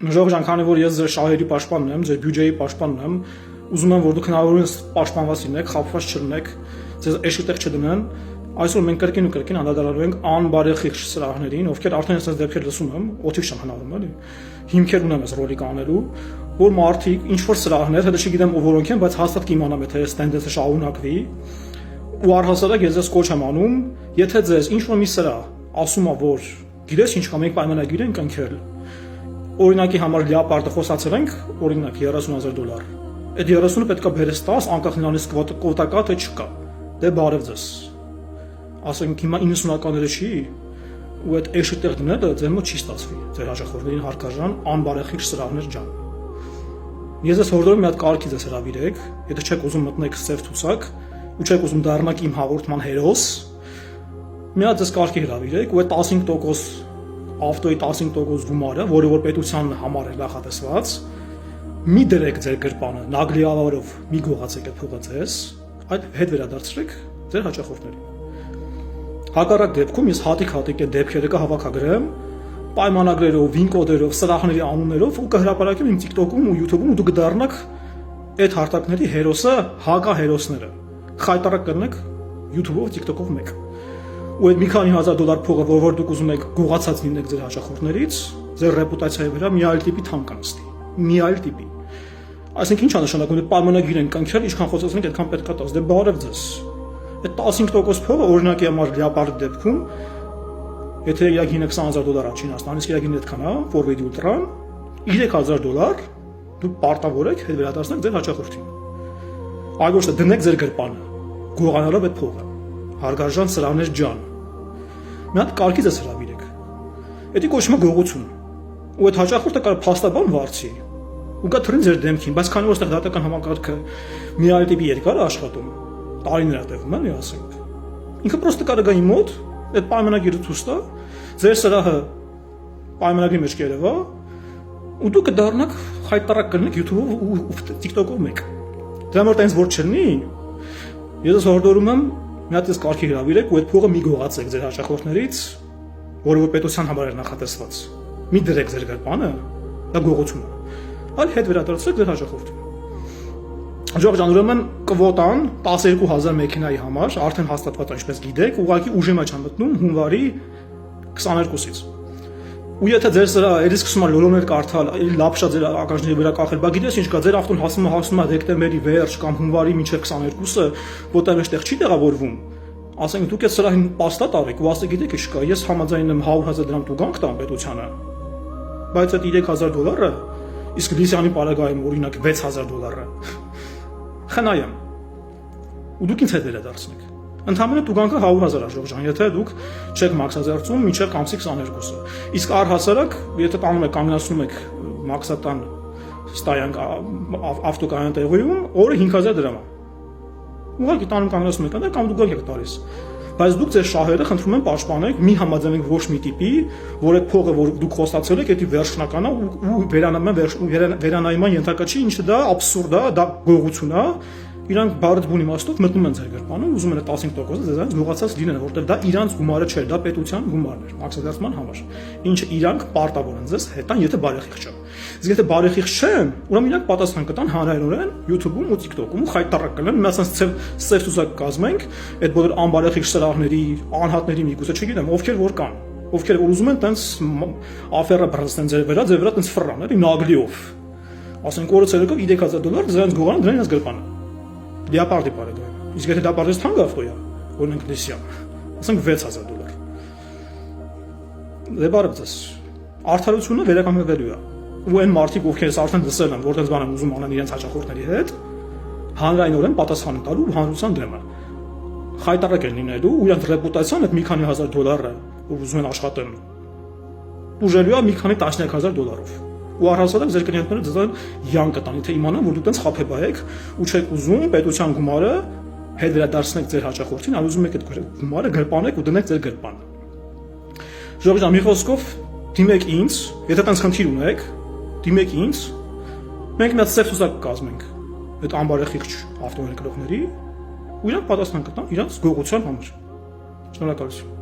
Ժողովուրդ, քանի որ ես ձեր շահերի պաշտպանն եմ, ձեր բյուջեի պաշտպանն եմ, ուզում եմ, որ դուք հնարավորինս պաշտպանված լինեք, խաբված չլինեք, ձեզ էշիտեղ չդնեն, այսօր մենք կրկին ու կրկին անդրադառնալու ենք անբարեխիղճ սրահներին, ովքեր արդեն ես դեպքեր լսում եմ, օթիվ չեմ հնարում, էլի։ Հիմքեր ունեմ այս ռոլիկ անելու, որ մարդիկ ինչ որ սրահներ, հետո չգիտեմ որոնք են, բայց հաստատ կիմանամ, եթե այս տենդենսը շարունակվի, ու առհասարակ ես ձեզ կոչ եմ անում, եթե ձեզ ինչ որ մի սրահ ասում է, որ գիտես ինչ կա, մենք պայմանագիր ենք ընկել, օրինակի համար լեապարդը խոսացել ենք, օրինակ $30,000, այդ 30-ը պետքա բերես 10, անկախ նրանից կվոտա կա թե չկա, դե բարև ձեզ, ասենք հիմա 90-ականները չի, ու այդ էշիտեղ դնելը ձեր մոտ չի ստացվի, ձեր հաճախորդներին հարկաժան, անբարեխիղճ սրահներ ջան։ Ես ձեզ հորդորում եմ մի հատ կարգի ձեզ հրավիրեք, եթե չեք ուզում մտնեք սև ցուցակ, ու չեք ուզում դառնաք իմ հաղորդման հերոս, մի հատ ձեզ կարգի հրավիրեք, ու այդ 15% ավտոյի 15% գումարը, որը որ պետության համար է նախատեսված, մի դրեք ձեր գրպանը, նագլիավարով մի գողացեք այդ փողը ձեզ, այդ հետ վերադարձրեք ձեր հաճախորդներին։ Հակառակ դեպքում ես հատիկ այդ դեպքերը կհավաքագրեմ, պայմանագրերով, վին-կոդերով, սրահների անուններով ու կհրապարակեմ իմ TikTok-ում ու YouTube-ում ու դուք կդառնաք այդ հարթակների հերոսը, հակահերոսները։ Խայտարակ կլինեք YouTube-ով, TikTok-ով մեկ։ Ու այդ մի քանի $1,000 փողը, որ դուք ուզում եք գողացած լինեք ձեր հաճախորդներից, ձեր ռեպուտացիայի վրա մի այլ տիպի թամ կանստի։ Մի այլ տիպի։ Այսինքն ինչ է նշանակում, այդ պայմանագիր են կնքել, ինչքան խոսացնենք, այդքան պետք է տաս։ Դե բարև ձեզ։ Այդ 15% փողը օրինակի համար լեապարդի դեպքում, եթե իրագինը $20,000 Չինաստանից, իրագինը այդքան է, Forward Ultra-ն, $3,000 դուք պարտավոր եք հետ վերադարձնեք ձեր հաճախորդին։ Այլ ոչ թե դնեք ձեր գրպանը, գողանալով այդ փողը։ Հարգարժան սրահներ ջան։ Մի հատ կարգից ես հրավիրեք։ Դա կոչվում է գողություն։ Ու այդ հաճախորդը կարող փաստաբան վարձի։ Ու կա թրին ձեր դեմքին, բայց քանի որ այստեղ դատական համակարգը մի այլ տիպի երկար է աշխատում, տարիներ է տևում, էլի ասենք։ Ինքը պրոստը կարող է իմ մոտ այդ պայմանագիրը ցույց տա, ձեր սրահը պայմանագրի մեջ կերևա, ու դուք կդառնաք խայտարակ կլինեք YouTube-ով ու TikTok-ով մեկ։ Դրա համար տենց որ չլինի, ես հորդորում եմ մի հատ ես կարգի հրավիրեք ու այդ փողը մի գողացեք ձեր հաճախորդներից, որը որ պետության համար է նախատեսված։ Մի դրեք ձեր գրպանը, դա գողություն է։ Այլ հետ վերադարձրեք ձեր հաճախորդին։ Ժողովուրդ, ուրեմն կվոտան 12,000 մեքենայի համար, արդեն հաստատված ինչպես գիտեք, ուղղակի ուժի մեջ է մտնում հունվարի 22-ից։ Ու եթե ձեր սրա երես սկսում է լոլոներ կարդալ, լապշա ձեր ականջների վրա կախել, բա գիտես ինչ կա, ձեր ավտոն հասնում է դեկտեմբերի վերջ կամ հունվարի մինչև 22-ը, որտեղ այստեղ չի տեղավորվում, ասենք դուք այդ սրահին պաստա տարեք ու ասեք գիտեք ինչ կա, ես համաձայն եմ 100,000 տուգանք տամ պետությանը, բայց այդ $3,000-ը, իսկ Լիսյանի պարագայում օրինակ $6,000-ը, խնայեմ, ու դուք ինձ հետ վերադարձնեք։ Ընդհանրապես տուգանքը 100,000 ժողովուրդ, եթե դուք չեք մաքսազերծում մինչև ամսի 22-ը։ Իսկ առհասարակ, եթե տանում եք կանգնացնում եք մաքսատան ստայանք ավտոկայան տեղույում, օրը 5,000 դրամ է։ Ուղղակի տանում կանգնացնում եք այնտեղ կամ դուք եք տալիս։ Բայց դուք ձեր շահերը խնդրում եմ պաշտպանեք, մի համաձայնեք ոչ մի տիպի, որ այդ փողը, որ դուք խոստացել եք, դա վերջնական է ու վերանայման ենթակա չի, ինչը դա աբսուրդ է, դա գողություն է։ Իրանք բարդ բուն իմաստով մտնում են ձեր գրպանը, ուզում են այդ 15%-ը ձեզանից գողացած լինեն, որտեղ դա իրանց գումարը չէ, դա պետության գումարն է, մաքսազերծման համար։ Ինչը իրանք պարտավոր են ձեզ հետան, եթե բարեխիղճ չեն։ Իսկ եթե բարեխիղճ չեն, ուրեմն իրանք պատասխան կտան հանրայնորեն YouTube-ում ու TikTok-ում խայտարակ կլինեն, միացած սև ցուցակ կազմենք, այդ բոլոր անբարեխիղճ սրահների, անհատների միգուցե չգիտեմ, ովքեր որ կան, ովքեր որ ուզում են տենց աֆերա բրազդեն ձեր վրա տենց ֆռան, էլի նագլիով։ Ասենք օրը ցերեկով $3,000 ձերանց գողան դրեն ես գրպանը։ Լեապարդի պարագայում։ Իսկ եթե դա պարզ թանկ ավտոյա, օրինակ Լիսյան, ասենք $6,000։ Դե բարև ձեզ։ Արդարությունը վերականգնվելու է։ Ու այն մարդիկ, ովքեր արդեն դսել են, որտեղ բան են ուզում անեն իրենց հաճախորդների հետ, հանրայնորեն պատասխան են տալու հանրության դեմը։ Խայտարակ են լինելու ու իրենց ռեպուտացիան այդ մի քանի $1,000-ը, որ ուզում են աշխատեն, ուժելու է մի քանի $10,000-ով։ Ու առհասարակ ձեր կլիենտները ձեզ յան կտան, եթե իմանան, որ դուք տենց խաբեբայ եք ու չեք ուզում պետության գումարը հետ վերադարձնեք ձեր հաճախորդին, այլ ուզում եք այդ գումարը գրպանեք ու դնեք ձեր գրպանը։ Ժողովուրդ, մի խոսքով դիմեք ինձ, եթե տենց խնդիր ունեք, դիմեք ինձ, մենք մի հատ սև ցուցակ կկազմենք այդ անբարեխիղճ ավտոներկրողների ու իրանք պատասխան կտան իրանց գողության համար։ Շնորհակալություն։